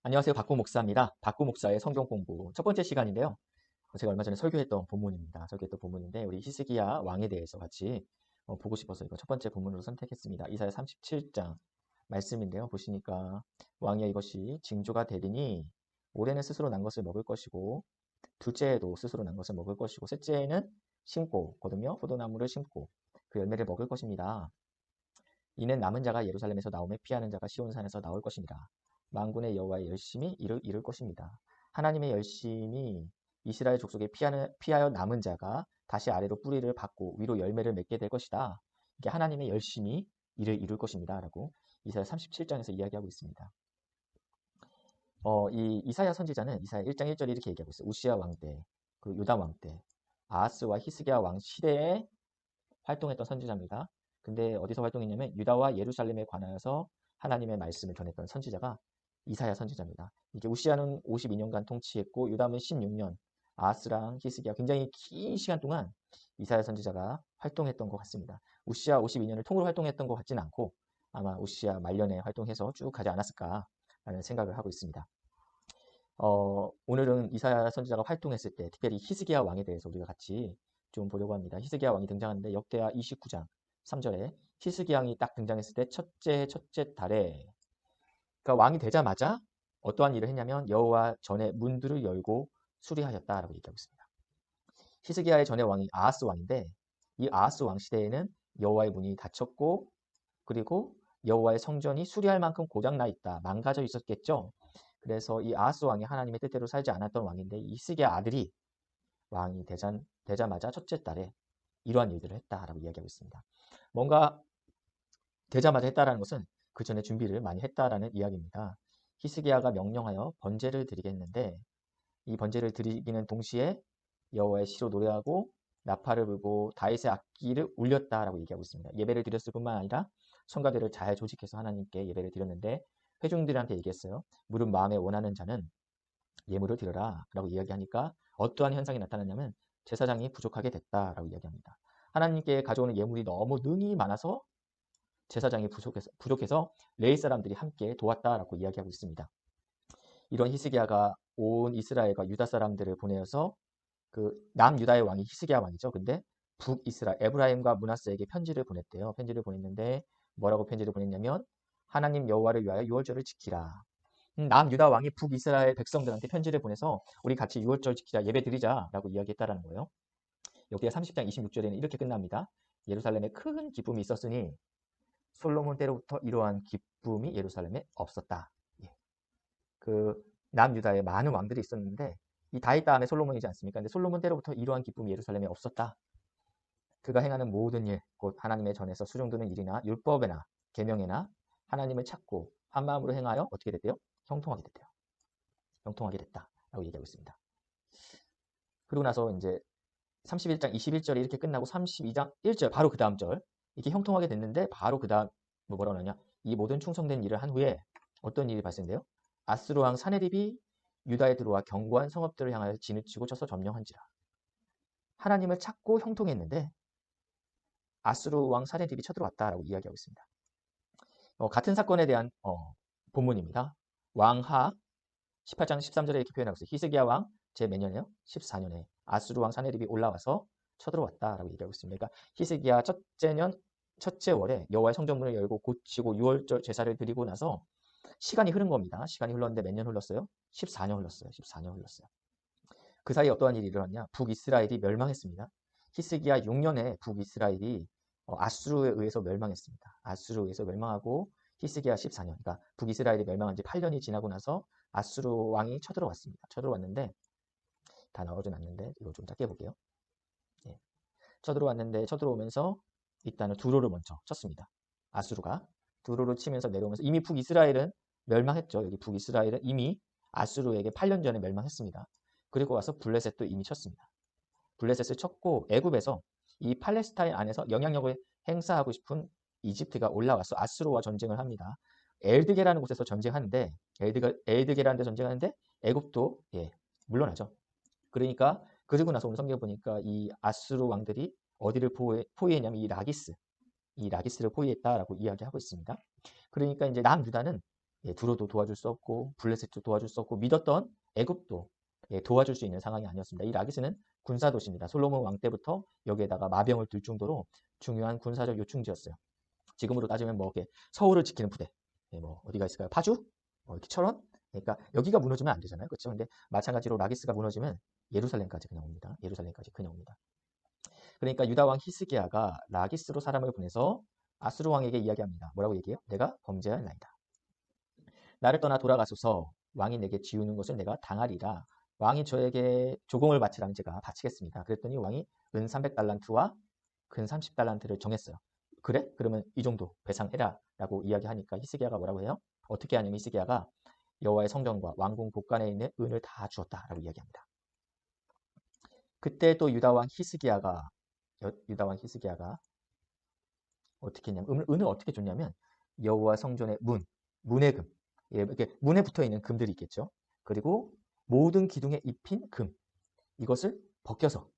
안녕하세요. 박구 목사입니다. 박구 목사의 성경 공부 첫 번째 시간인데요. 제가 얼마 전에 설교했던 본문입니다. 설교했던 본문인데 우리 히스기야 왕에 대해서 같이 보고 싶어서 이거 첫 번째 본문으로 선택했습니다. 이사야 37장 말씀인데요. 보시니까 왕이여 이것이 징조가 되리니 올해는 스스로 난 것을 먹을 것이고 둘째에도 스스로 난 것을 먹을 것이고 셋째에는 심고 거두며 포도나무를 심고 그 열매를 먹을 것입니다. 이는 남은 자가 예루살렘에서 나오며 피하는 자가 시온산에서 나올 것입니다. 만군의 여호와의 열심히 이를 이룰 것입니다. 하나님의 열심히 이스라엘 족속에 피하여 남은 자가 다시 아래로 뿌리를 받고 위로 열매를 맺게 될 것이다. 이게 하나님의 열심히 이를 이룰 것입니다. 라고 이사야 37장에서 이야기하고 있습니다. 이 이사야 선지자는 이사야 1장 1절에 이렇게 얘기하고 있어요. 우시야 왕 때, 그 요담 왕 때, 아하스와 히스기야 왕 시대에 활동했던 선지자입니다. 근데 어디서 활동했냐면 유다와 예루살렘에 관하여서 하나님의 말씀을 전했던 선지자가 이사야 선지자입니다. 이게 우시아는 52년간 통치했고 유다는 16년, 아하스랑 히스기야 굉장히 긴 시간 동안 이사야 선지자가 활동했던 것 같습니다. 우시아 52년을 통으로 활동했던 것 같지는 않고 아마 우시아 말년에 활동해서 쭉 가지 않았을까라는 생각을 하고 있습니다. 오늘은 이사야 선지자가 활동했을 때 특별히 히스기야 왕에 대해서 우리가 같이 좀 보려고 합니다. 히스기야 왕이 등장하는데 역대하 29장 3절에 히스기야 왕이 딱 등장했을 때 첫째 달에 그러니까 왕이 되자마자 어떠한 일을 했냐면 여호와 전에 문들을 열고 수리하였다라고 얘기하고 있습니다. 히스기야의 전에 왕이 아하스 왕인데 이 아하스 왕 시대에는 여호와의 문이 닫혔고 그리고 여호와의 성전이 수리할 만큼 고장나 있다. 망가져 있었겠죠. 그래서 이 아하스 왕이 하나님의 뜻대로 살지 않았던 왕인데 이 히스기야 아들이 왕이 되자마자 첫째 달에 이러한 일들을 했다라고 이야기하고 있습니다. 뭔가 되자마자 했다라는 것은 그 전에 준비를 많이 했다라는 이야기입니다. 히스기야가 명령하여 번제를 드리겠는데 이 번제를 드리기는 동시에 여호와의 시로 노래하고 나팔을 불고 다윗의 악기를 울렸다라고 얘기하고 있습니다. 예배를 드렸을 뿐만 아니라 성가대를 잘 조직해서 하나님께 예배를 드렸는데 회중들한테 얘기했어요. 무릇 마음에 원하는 자는 예물을 드려라 라고 이야기하니까 어떠한 현상이 나타났냐면 제사장이 부족하게 됐다라고 이야기합니다. 하나님께 가져오는 예물이 너무 능이 많아서 제사장이 부족해서 레위 사람들이 함께 도왔다라고 이야기하고 있습니다. 이런 히스기야가 온 이스라엘과 유다 사람들을 보내어서 그 남유다의 왕이 히스기야 왕이죠. 근데 북이스라엘 에브라임과 므낫세에게 편지를 보냈대요. 편지를 보냈는데 뭐라고 편지를 보냈냐면 하나님 여호와를 위하여 유월절을 지키라. 남유다 왕이 북이스라엘 백성들한테 편지를 보내서 우리 같이 유월절 지키자 예배 드리자라고 이야기했다라는 거예요. 여기에 30장 26절에는 이렇게 끝납니다. 예루살렘에 큰 기쁨이 있었으니 솔로몬 때로부터 이러한 기쁨이 예루살렘에 없었다. 예. 그 남유다에 많은 왕들이 있었는데 이 다윗 다음에 솔로몬이지 않습니까? 근데 솔로몬 때로부터 이러한 기쁨이 예루살렘에 없었다. 그가 행하는 모든 일, 곧 하나님의 전에서 수종드는 일이나 율법에나 계명에나 하나님을 찾고 한 마음으로 행하여 어떻게 됐대요? 형통하게 됐대요. 형통하게 됐다라고 얘기하고 있습니다. 그리고 나서 이제 31장 21절이 이렇게 끝나고 32장 1절 바로 그 다음 절 이렇게 형통하게 됐는데 바로 그 다음 뭐라고 하냐 이 모든 충성된 일을 한 후에 어떤 일이 발생돼요? 아스루 왕 사네립이 유다에 들어와 견고한 성읍들을 향하여 진을 치고 쳐서 점령한지라. 하나님을 찾고 형통했는데 아스루 왕 사네립이 쳐들어왔다라고 이야기하고 있습니다. 같은 사건에 대한 본문입니다. 왕하 18장 13절에 이렇게 표현하고 있어요. 히스기야 왕 제 몇 년이에요? 14년에 아수르 왕 사네립이 올라와서 쳐들어왔다라고 얘기하고 있습니다. 그러니까 히스기야 첫째 년 첫째 월에 여호와의 성전문을 열고 고치고 유월절 제사를 드리고 나서 시간이 흐른 겁니다. 시간이 흘렀는데 몇 년 흘렀어요? 14년 흘렀어요. 14년 흘렀어요. 그 사이에 어떠한 일이 일어났냐? 북이스라엘이 멸망했습니다. 히스기야 6년에 북이스라엘이 아수르에 의해서 멸망했습니다. 아수르에 의해서 멸망하고 히스기야 14년, 그러니까 북이스라엘이 멸망한 지 8년이 지나고 나서 아수르 왕이 쳐들어왔습니다. 쳐들어왔는데 다 나오진 않는데 이거 좀 짧게 볼게요. 예. 쳐들어오면서 일단은 두로를 먼저 쳤습니다. 아수르가 두로를 치면서 내려오면서 이미 북이스라엘은 멸망했죠. 여기 북이스라엘은 이미 아수르에게 8년 전에 멸망했습니다. 그리고 와서 블레셋도 이미 쳤습니다. 블레셋을 쳤고 애굽에서 이 팔레스타인 안에서 영향력을 행사하고 싶은 이집트가 올라와서 아수르와 전쟁을 합니다. 엘드게라는 곳에서 전쟁하는데 엘드게라는 데 전쟁하는데 애굽도 물러나죠. 그러니까 그러고 나서 오늘 성경 보니까 이 아수르 왕들이 어디를 포위했냐면 이 라기스를 포위했다라고 이야기하고 있습니다. 그러니까 이제 남유다는 두로도 도와줄 수 없고 블레셋도 도와줄 수 없고 믿었던 애굽도 도와줄 수 있는 상황이 아니었습니다. 이 라기스는 군사 도시입니다. 솔로몬 왕 때부터 여기에다가 마병을 둘 정도로 중요한 군사적 요충지였어요. 지금으로 따지면 뭐 이렇게 서울을 지키는 부대, 뭐 어디가 있을까요? 파주, 이렇게 철원. 그러니까 여기가 무너지면 안 되잖아요, 그렇죠? 근데 마찬가지로 라기스가 무너지면 예루살렘까지 그냥 옵니다. 예루살렘까지 그냥 옵니다. 그러니까 유다 왕 히스기야가 라기스로 사람을 보내서 아수르 왕에게 이야기합니다. 뭐라고 얘기해요? 내가 범죄하나이다. 나를 떠나 돌아가소서. 왕이 내게 지우는 것을 내가 당하리라. 왕이 저에게 조공을 바치라면 제가 바치겠습니다. 그랬더니 왕이 은 300달란트와 근 30달란트를 정했어요. 그래? 그러면 이 정도 배상해라 라고 이야기하니까 히스기야가 뭐라고 해요? 어떻게 하냐면 히스기야가 여호와의 성전과 왕궁 곳간에 있는 은을 다 주었다라고 이야기합니다. 그때 또 유다 왕 히스기야가 어떻게 했냐면 은을 어떻게 줬냐면 여호와 성전의 문의 금, 이렇게 문에 붙어 있는 금들이 있겠죠. 그리고 모든 기둥에 입힌 금, 이것을 벗겨서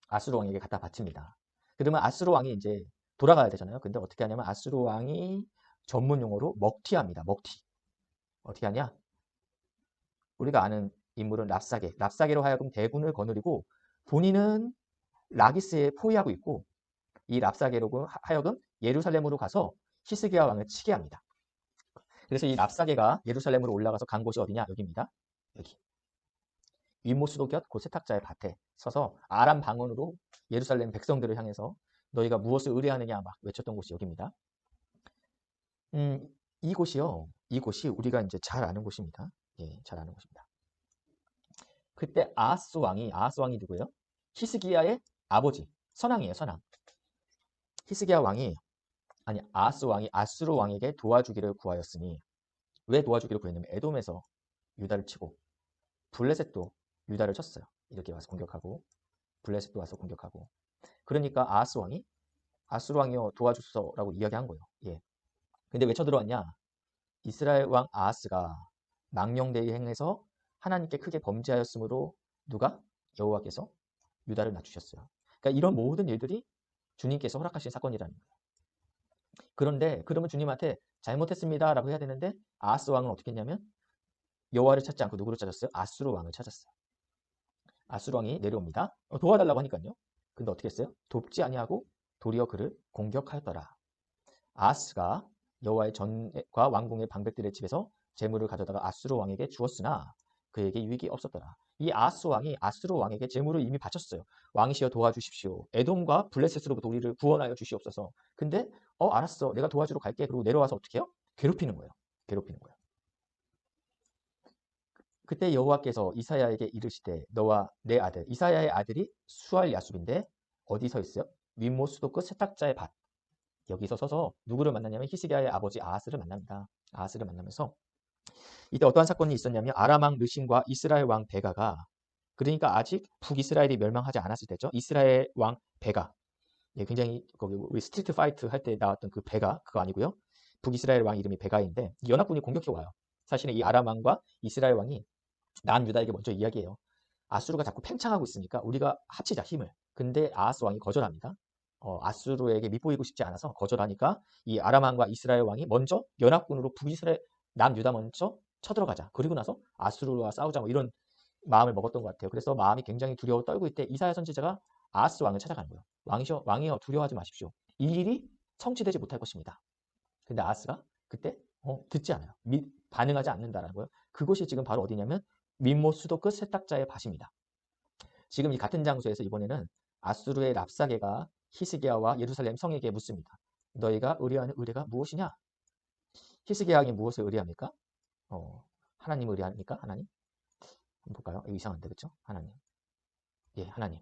아수르 왕에게 갖다 바칩니다. 그러면 아수르 왕이 이제 돌아가야 되잖아요. 근데 어떻게 하냐면 아수르 왕이 전문 용어로 먹튀합니다. 먹튀. 어떻게 하냐? 우리가 아는 인물은 랍사게로 하여금 대군을 거느리고 본인은 라기스에 포위하고 있고 이 랍사게로 하여금 예루살렘으로 가서 히스기야 왕을 치게 합니다. 그래서 이 랍사게가 예루살렘으로 올라가서 간 곳이 어디냐? 여기입니다. 여기. 윗모수도 곁 곧 세탁자의 밭에 서서 아람 방언으로 예루살렘 백성들을 향해서 너희가 무엇을 의뢰하느냐 막 외쳤던 곳이 여기입니다. 이곳이 우리가 이제 잘 아는 곳입니다. 예, 잘 아는 곳입니다. 그때 아하스 왕이 누구예요? 히스기야의 아버지, 선왕이에요, 선왕. 아하스 왕이 아수르 왕에게 도와주기를 구하였으니, 왜 도와주기를 구했냐면 에돔에서 유다를 치고 블레셋도 유다를 쳤어요. 이렇게 와서 공격하고 블레셋도 와서 공격하고. 그러니까 아수르 왕이요 도와주소서라고 이야기한 거예요. 예. 근데 왜 쳐들어왔냐? 이스라엘 왕 아하스가 망령되이 행해서 하나님께 크게 범죄하였으므로 누가? 여호와께서 유다를 낮추셨어요. 그러니까 이런 모든 일들이 주님께서 허락하신 사건이라는 거예요. 그런데 그러면 주님한테 잘못했습니다라고 해야 되는데 아하스 왕은 어떻게 했냐면 여호와를 찾지 않고 누구를 찾았어요? 아수르 왕을 찾았어요. 아수르 왕이 내려옵니다. 도와달라고 하니까요. 근데 어떻게 했어요? 돕지 아니하고 도리어 그를 공격하였더라. 아하스가 여호와의 전과 왕궁의 방백들의 집에서 재물을 가져다가 아수르 왕에게 주었으나 그에게 유익이 없었더라. 이 아하스 왕이 아수르 왕에게 재물을 이미 바쳤어요. 왕이시여 도와주십시오. 에돔과 블레셋으로부터 우리를 구원하여 주시옵소서. 근데 알았어. 내가 도와주러 갈게. 그리고 내려와서 어떻게 해요? 괴롭히는 거예요. 그때 여호와께서 이사야에게 이르시되 너와 내 아들 이사야의 아들이 수알 야숲인데 어디 서 있어요? 윗모수도 끝 세탁자의 밭. 여기서 서서 누구를 만나냐면 히스기야의 아버지 아하스를 만납니다. 아하스를 만나면서 이때 어떠한 사건이 있었냐면 아람 왕 르신과 이스라엘 왕 베가가, 그러니까 아직 북이스라엘이 멸망하지 않았을 때죠. 이스라엘 왕 베가, 굉장히 거기 우리 스트리트 파이트 할 때 나왔던 그 베가, 그거 아니고요. 북이스라엘 왕 이름이 베가인데 연합군이 공격해 와요. 사실은 이 아람 왕과 이스라엘 왕이 남유다에게 먼저 이야기해요. 아수르가 자꾸 팽창하고 있으니까 우리가 합치자 힘을. 근데 아하스 왕이 거절합니다. 아수르에게 밑보이고 싶지 않아서 거절하니까 이 아람 왕과 이스라엘 왕이 먼저 연합군으로 북이스라엘 남유다 먼저 쳐들어가자. 그리고 나서 아수르와 싸우자 뭐 이런 마음을 먹었던 것 같아요. 그래서 마음이 굉장히 두려워 떨고 있을 때 이사야 선지자가 아하스 왕을 찾아가는 거예요. 왕이여 두려워하지 마십시오. 이 일이 성취되지 못할 것입니다. 근데 아하스가 그때 듣지 않아요. 반응하지 않는다라는 거예요. 그곳이 지금 바로 어디냐면 윗모수도 끝 세탁자의 밭입니다. 지금 이 같은 장소에서 이번에는 아수르의 랍사게가 히스기야와 예루살렘 성에게 묻습니다. 너희가 의뢰하는 의뢰가 무엇이냐? 히스기야 왕이 무엇을 의뢰합니까? 하나님 의뢰합니까? 하나님? 한번 볼까요? 이거 이상한데, 그렇죠? 하나님. 예, 하나님.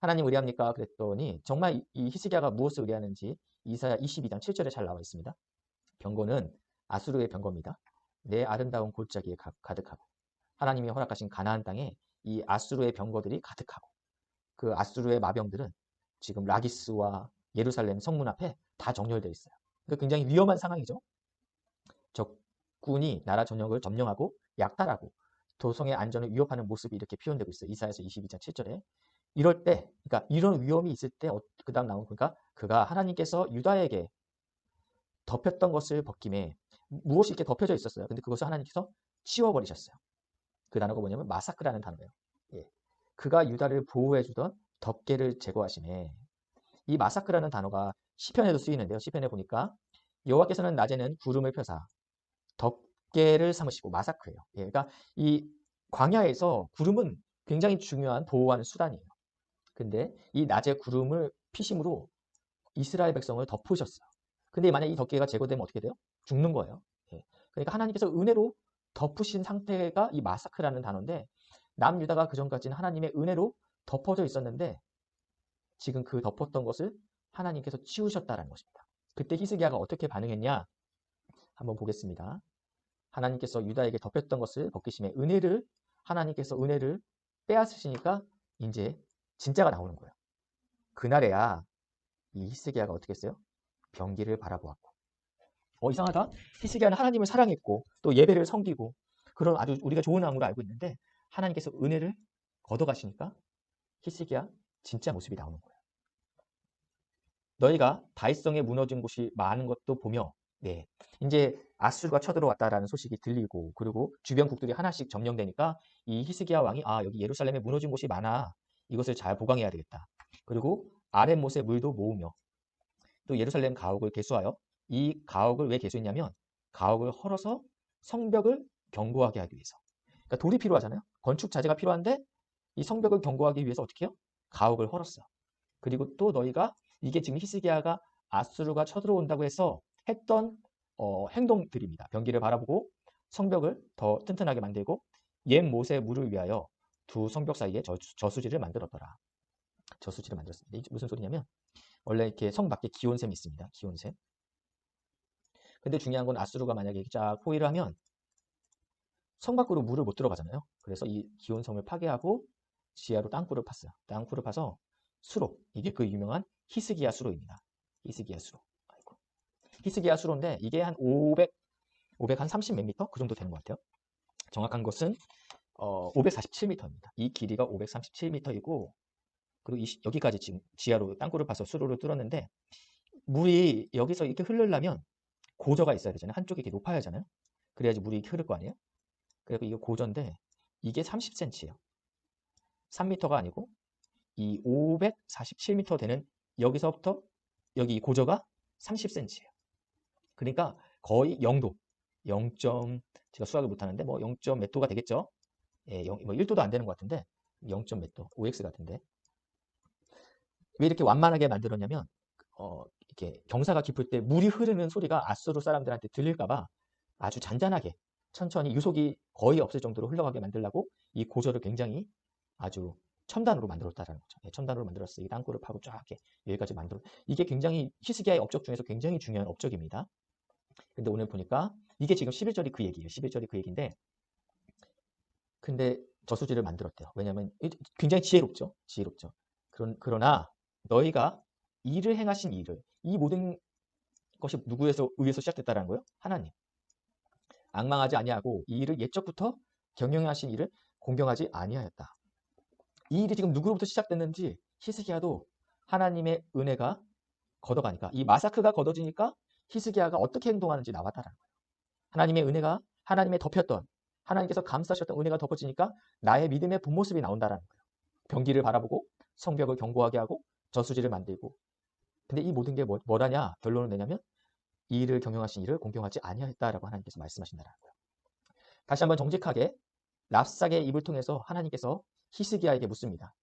하나님 의뢰합니까? 그랬더니 정말 이 히스기야가 무엇을 의뢰하는지 이사야 22장 7절에 잘 나와 있습니다. 병거는 아수르의 병거입니다. 내 아름다운 골짜기에 가득하고 하나님이 허락하신 가나안 땅에 이 아수르의 병거들이 가득하고 그 아수르의 마병들은 지금 라기스와 예루살렘 성문 앞에 다 정렬되어 있어요. 그러니까 굉장히 위험한 상황이죠. 적군이 나라 전역을 점령하고 약탈하고 도성의 안전을 위협하는 모습이 이렇게 표현되고 있어요. 이사야서 22장 7절에. 이럴 때, 그러니까 이런 위험이 있을 때 그 다음 나오는 거니까 그가 하나님께서 유다에게 덮였던 것을 벗김에 무엇이 이렇게 덮여져 있었어요. 근데 그것을 하나님께서 치워버리셨어요. 그 단어가 뭐냐면 마사크라는 단어예요. 예. 그가 유다를 보호해주던 덮개를 제거하시네. 이 마사크라는 단어가 시편에도 쓰이는데요. 시편에 보니까 여호와께서는 낮에는 구름을 펴사 덮개를 삼으시고 마사크예요. 예, 그러니까 이 광야에서 구름은 굉장히 중요한 보호하는 수단이에요. 근데 이 낮에 구름을 피심으로 이스라엘 백성을 덮으셨어요. 근데 만약 이 덮개가 제거되면 어떻게 돼요? 죽는 거예요. 예. 그러니까 하나님께서 은혜로 덮으신 상태가 이 마사크라는 단어인데 남유다가 그전까지는 하나님의 은혜로 덮어져 있었는데 지금 그 덮었던 것을 하나님께서 치우셨다는 것입니다. 그때 히스기야가 어떻게 반응했냐? 한번 보겠습니다. 하나님께서 유다에게 덮였던 것을 벗기심에 하나님께서 은혜를 빼앗으시니까 이제 진짜가 나오는 거예요. 그날에야 이 히스기야가 어떻게 했어요? 병기를 바라보았고. 이상하다. 히스기야는 하나님을 사랑했고 또 예배를 섬기고 그런 아주 우리가 좋은 왕으로 알고 있는데 하나님께서 은혜를 걷어가시니까 히스기야 진짜 모습이 나오는 거예요. 너희가 다윗성에 무너진 곳이 많은 것도 보며 네, 이제 아수르가 쳐들어왔다라는 소식이 들리고 그리고 주변 국들이 하나씩 점령되니까 이 히스기야 왕이 여기 예루살렘에 무너진 곳이 많아. 이것을 잘 보강해야 되겠다. 그리고 아랫못에 물도 모으며 또 예루살렘 가옥을 개수하여 이 가옥을 왜 개수했냐면 가옥을 헐어서 성벽을 견고하게 하기 위해서. 그러니까 돌이 필요하잖아요. 건축 자재가 필요한데 이 성벽을 견고하기 위해서 어떻게 해요? 가옥을 헐었어. 그리고 또 너희가 이게 지금 히스기야가 아수르가 쳐들어온다고 해서 했던 행동들입니다. 병기를 바라보고 성벽을 더 튼튼하게 만들고 옛 못의 물을 위하여 두 성벽 사이에 저수지를 만들었더라. 저수지를 만들었습니다. 이게 무슨 소리냐면 원래 이렇게 성 밖에 기온샘이 있습니다. 기온샘. 근데 중요한 건 아수르가 만약에 쫙 포위를 하면 성 밖으로 물을 못 들어가잖아요. 그래서 이 기온섬을 파괴하고 지하로 땅굴을 팠어요. 땅굴을 파서 수로, 이게 그 유명한 히스기야 수로입니다. 히스기야 수로. 아이고. 히스기야 수로인데 이게 한 500 한 30 몇 미터? 그 정도 되는 것 같아요. 정확한 것은 547m입니다. 이 길이가 537m이고 그리고 여기까지 지금 지하로 땅굴을 파서 수로를 뚫었는데 물이 여기서 이렇게 흐르려면 고저가 있어야 되잖아요. 한쪽이 이렇게 높아야 하잖아요. 그래야지 물이 이렇게 흐를 거 아니에요. 그리고 이게 고저인데 이게 30cm예요. 3m가 아니고 이 547m 되는 여기서부터 여기 고저가 30cm예요. 그러니까 거의 0도, 0. 제가 수학을 못하는데 뭐 0. 몇 도가 되겠죠? 예, 뭐 1도도 안 되는 것 같은데 0. 몇 도, OX 같은데 왜 이렇게 완만하게 만들었냐면 이렇게 경사가 깊을 때 물이 흐르는 소리가 아수르 사람들한테 들릴까봐 아주 잔잔하게 천천히 유속이 거의 없을 정도로 흘러가게 만들려고 이 고저를 굉장히 아주 첨단으로 만들었다라는 거죠. 네, 첨단으로 만들었어요. 이 땅굴을 파고 쫙 이렇게 여기까지 만들어. 이게 굉장히 히스기야의 업적 중에서 굉장히 중요한 업적입니다. 근데 오늘 보니까 이게 지금 11절이 그 얘기예요. 11절이 그 얘기인데 근데 저수지를 만들었대요. 왜냐하면 굉장히 지혜롭죠. 지혜롭죠. 그러나 너희가 일을 행하신 일을 이 모든 것이 누구에서 의해서 시작됐다라는 거예요? 하나님. 앙망하지 아니하고 이 일을 옛적부터 경영하신 일을 공경하지 아니하였다. 이 일이 지금 누구로부터 시작됐는지 히스기야도 하나님의 은혜가 걷어가니까 이 마사크가 걷어지니까 히스기야가 어떻게 행동하는지 나왔다라는 거예요. 하나님의 은혜가 하나님의 덮였던 하나님께서 감싸셨던 은혜가 덮어지니까 나의 믿음의 본 모습이 나온다라는 거예요. 병기를 바라보고 성벽을 견고하게 하고 저수지를 만들고 근데 이 모든 게 뭐라냐 결론을 내냐면 이 일을 경영하신 일을 공경하지 아니하였다라고 하나님께서 말씀하신다라는 거예요. 다시 한번 정직하게 랍삭의 입을 통해서 하나님께서 히스기야에게 묻습니다.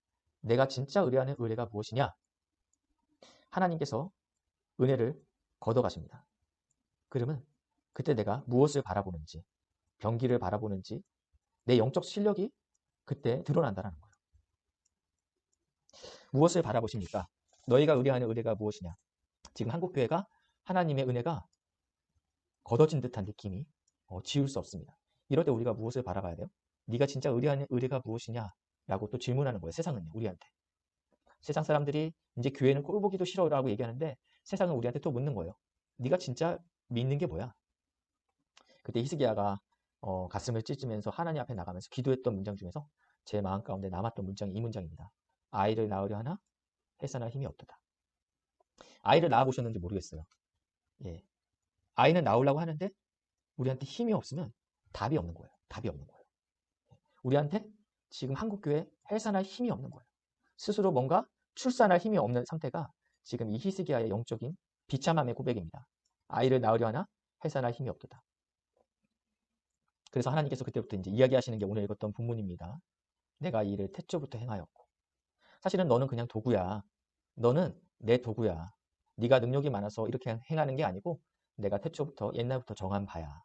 내가 진짜 의뢰하는 의뢰가 무엇이냐? 하나님께서 은혜를 걷어가십니다. 그러면 그때 내가 무엇을 바라보는지, 병기를 바라보는지 내 영적 실력이 그때 드러난다는 거예요. 무엇을 바라보십니까? 너희가 의뢰하는 의뢰가 무엇이냐? 지금 한국교회가 하나님의 은혜가 걷어진 듯한 느낌이 지울 수 없습니다. 이럴 때 우리가 무엇을 바라봐야 돼요? 네가 진짜 의뢰하는 의뢰가 무엇이냐? 라고 또 질문하는 거예요. 세상은요, 우리한테. 세상 사람들이 이제 교회는 꼴 보기도 싫어라고 얘기하는데 세상은 우리한테 또 묻는 거예요. 네가 진짜 믿는 게 뭐야? 그때 히스기야가 가슴을 찢으면서 하나님 앞에 나가면서 기도했던 문장 중에서 제 마음 가운데 남았던 문장이 이 문장입니다. 아이를 낳으려 하나 해산할 힘이 없도다. 아이를 낳아보셨는지 모르겠어요. 예. 아이는 낳으려고 하는데 우리한테 힘이 없으면 답이 없는 거예요. 답이 없는 거예요. 우리한테 지금 한국교회 해산할 힘이 없는 거예요. 스스로 뭔가 출산할 힘이 없는 상태가 지금 이 히스기야의 영적인 비참함의 고백입니다. 아이를 낳으려 하나 해산할 힘이 없도다. 그래서 하나님께서 그때부터 이제 이야기하시는 게 오늘 읽었던 본문입니다. 내가 이 일을 태초부터 행하였고. 사실은 너는 그냥 도구야. 너는 내 도구야. 네가 능력이 많아서 이렇게 행하는 게 아니고 내가 태초부터 옛날부터 정한 바야.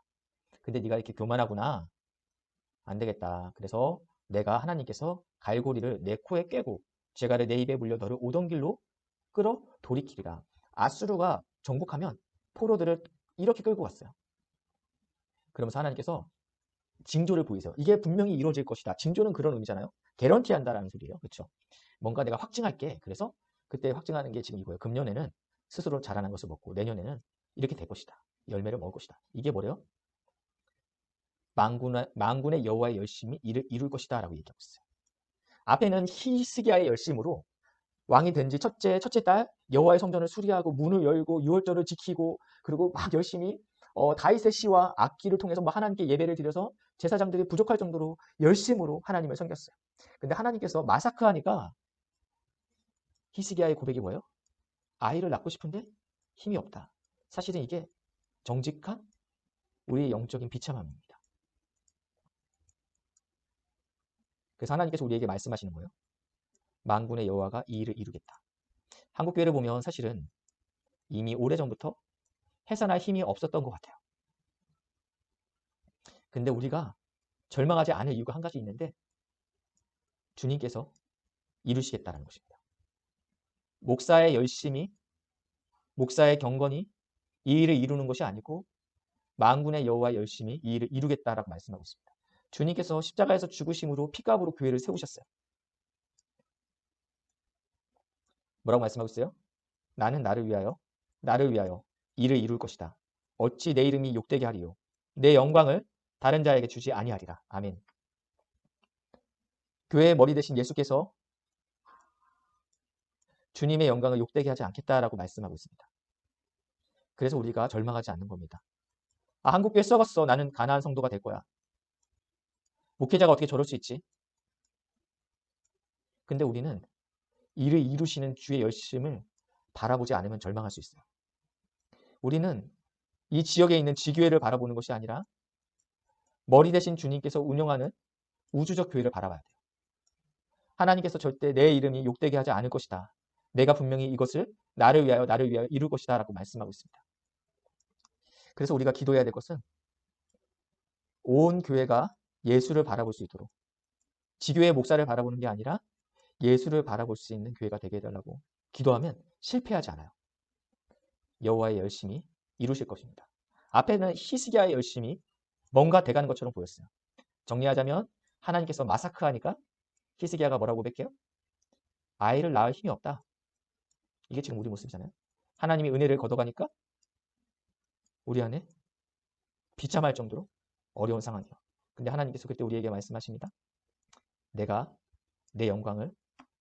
근데 네가 이렇게 교만하구나. 안 되겠다. 그래서 내가 하나님께서 갈고리를 내 코에 꿰고 쇠가를 내 입에 물려 너를 오던 길로 끌어 돌이키리라. 아수르가 정복하면 포로들을 이렇게 끌고 갔어요. 그러면서 하나님께서 징조를 보이세요. 이게 분명히 이루어질 것이다. 징조는 그런 의미잖아요. 개런티한다라는 소리예요. 그렇죠? 뭔가 내가 확증할게. 그래서 그때 확증하는 게 지금 이거예요. 금년에는 스스로 자라난 것을 먹고 내년에는 이렇게 될 것이다. 열매를 먹을 것이다. 이게 뭐래요? 만군의 여호와의 열심히 이를 이룰 것이다 라고 얘기하고 있어요. 앞에는 히스기야의 열심으로 왕이 된 지 첫째 딸 여호와의 성전을 수리하고 문을 열고 유월절을 지키고 그리고 막 열심히 다윗의 시와 악기를 통해서 뭐 하나님께 예배를 드려서 제사장들이 부족할 정도로 열심으로 하나님을 섬겼어요. 근데 하나님께서 마사크하니까 히스기야의 고백이 뭐예요? 아이를 낳고 싶은데 힘이 없다. 사실은 이게 정직한 우리의 영적인 비참함입니다. 그래서 하나님께서 우리에게 말씀하시는 거예요. 만군의 여호와가 이 일을 이루겠다. 한국교회를 보면 사실은 이미 오래전부터 해산할 힘이 없었던 것 같아요. 근데 우리가 절망하지 않을 이유가 한 가지 있는데 주님께서 이루시겠다는 것입니다. 목사의 열심이, 목사의 경건이 이 일을 이루는 것이 아니고 만군의 여호와의 열심이 이 일을 이루겠다라고 말씀하고 있습니다. 주님께서 십자가에서 죽으심으로 피값으로 교회를 세우셨어요. 뭐라고 말씀하고 있어요? 나는 나를 위하여 이를 이룰 것이다. 어찌 내 이름이 욕되게 하리요. 내 영광을 다른 자에게 주지 아니하리라. 아멘. 교회의 머리 대신 예수께서 주님의 영광을 욕되게 하지 않겠다라고 말씀하고 있습니다. 그래서 우리가 절망하지 않는 겁니다. 한국교회 썩었어. 나는 가나안 성도가 될 거야. 목회자가 어떻게 저럴 수 있지? 근데 우리는 이를 이루시는 주의 열심을 바라보지 않으면 절망할 수 있어요. 우리는 이 지역에 있는 지교회를 바라보는 것이 아니라 머리 대신 주님께서 운영하는 우주적 교회를 바라봐야 돼요. 하나님께서 절대 내 이름이 욕되게 하지 않을 것이다. 내가 분명히 이것을 나를 위하여 이룰 것이다 라고 말씀하고 있습니다. 그래서 우리가 기도해야 될 것은 온 교회가 예수를 바라볼 수 있도록 지교회 목사를 바라보는 게 아니라 예수를 바라볼 수 있는 교회가 되게 해달라고 기도하면 실패하지 않아요. 여호와의 열심히 이루실 것입니다. 앞에는 히스기야의 열심이 뭔가 돼가는 것처럼 보였어요. 정리하자면 하나님께서 마사크하니까 히스기야가 뭐라고 고백해요? 아이를 낳을 힘이 없다. 이게 지금 우리 모습이잖아요. 하나님이 은혜를 걷어가니까 우리 안에 비참할 정도로 어려운 상황이에요. 근데 하나님께서 그때 우리에게 말씀하십니다. 내가 내 영광을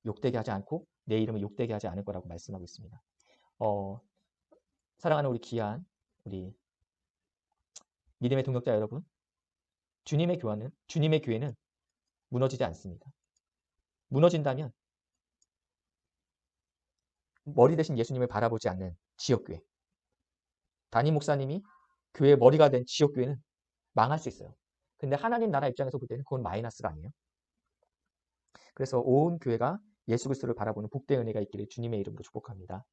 욕되게 하지 않고 내 이름을 욕되게 하지 않을 거라고 말씀하고 있습니다. 사랑하는 우리 귀한 우리 믿음의 동역자 여러분, 주님의 교회는 무너지지 않습니다. 무너진다면 머리 대신 예수님을 바라보지 않는 지역교회, 담임 목사님이 교회의 머리가 된 지역교회는 망할 수 있어요. 근데 하나님 나라 입장에서 볼 때는 그건 마이너스가 아니에요. 그래서 온 교회가 예수 그리스도를 바라보는 복된 은혜가 있기를 주님의 이름으로 축복합니다.